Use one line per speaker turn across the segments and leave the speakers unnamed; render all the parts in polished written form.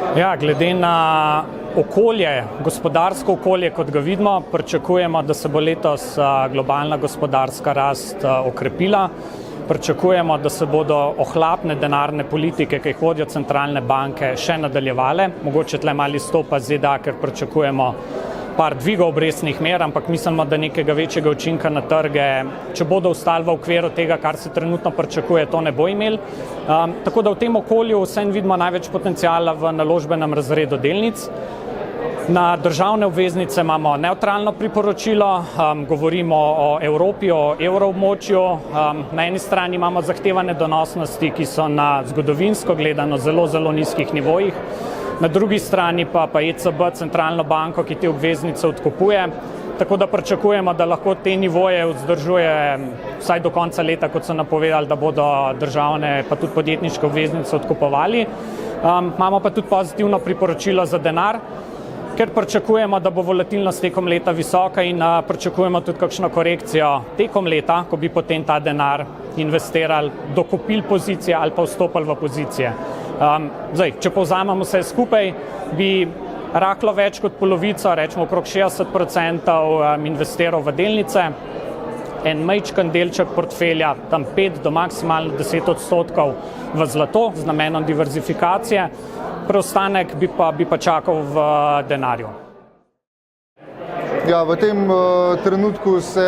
Ja, glede na okolje, gospodarsko okolje, kot ga vidimo, pričakujemo, da se bo letos globalna gospodarska rast okrepila. Pričakujemo, da se bodo ohlapne denarne politike, ki jih vodijo centralne banke, še nadaljevale. Mogoče tle malo izstopa ZDA, ker pričakujemo par dvigov obrestnih mer, ampak mislimo, da nekega večjega učinka na trge, če bodo ostali v okviru tega, kar se trenutno pričakuje, to ne bo imel. Tako da v tem okolju vseeno vidimo največ potenciala v naložbenem razredu delnic. Na državne obveznice imamo nevtralno priporočilo, govorimo o Evropi, o evroobmočju. Na eni strani imamo zahtevane donosnosti, ki so na zgodovinsko gledano zelo nizkih nivojih. Na drugi strani pa ECB, centralno banko, ki te obveznice odkupuje. Tako da pričakujemo, da lahko te nivoje vzdržuje vsaj do konca leta, kot so napovedali, da bodo državne pa tudi podjetniške obveznice odkupovali. Imamo pa tudi pozitivno priporočilo za denar, ker pričakujemo, da bo volatilnost tekom leta visoka in pričakujemo tudi kakšno korekcijo tekom leta, ko bi potem ta denar investirali, dokupili pozicije ali pa vstopili v pozicije. Zdaj, če povzamemo vse skupaj, bi rahlo več kot polovico, rečemo okrog 60%, investiral v delnice, en majčken delček portfelja, tam 5 do maksimalno 10% v zlato z namenom diverzifikacije, preostanek bi pa čakal v denarju.
Ja, v tem trenutku se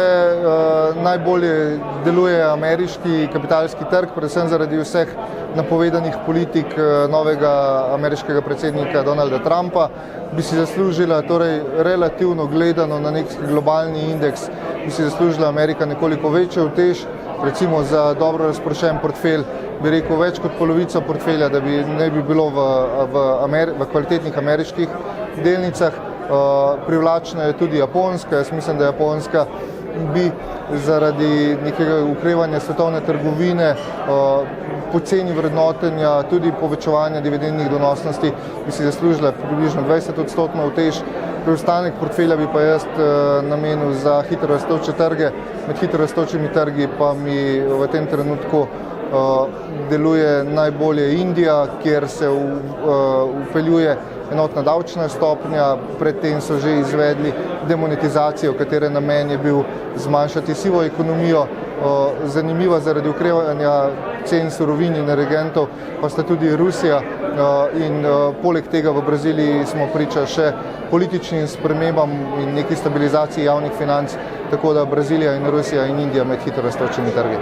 najbolje deluje ameriški kapitalski trg, predvsem zaradi vseh napovedanih politik novega ameriškega predsednika Donalda Trumpa. Bi si zaslužila, torej relativno gledano na nek globalni indeks, bi si zaslužila Amerika nekoliko večjo utež, recimo za dobro razpršen portfelj, bi rekel več kot polovico portfelja, da ne bi bilo v kvalitetnih ameriških delnicah. Privlačna je tudi Japonska. Jaz mislim, da Japonska bi zaradi nekega ukrevanja svetovne trgovine, poceni vrednotenja, tudi povečevanja dividendnih donosnosti, bi si zaslužila približno 20% utež. Preostanek portfelja bi pa jaz namenil za hitro rastoče trge. Med hitro rastočimi trgi pa mi v tem trenutku deluje najbolje Indija, kjer se vpeljuje enotna davčna stopnja, predtem so že izvedli demonetizacijo, katere namen je bil zmanjšati sivo ekonomijo. Zanimiva zaradi ukrevanja cen surovin in energentov pa sta tudi Rusija in poleg tega v Braziliji smo priča še političnim spremembam in neki stabilizaciji javnih financ, tako da Brazilija in Rusija in Indija med hitro rastočimi trgi.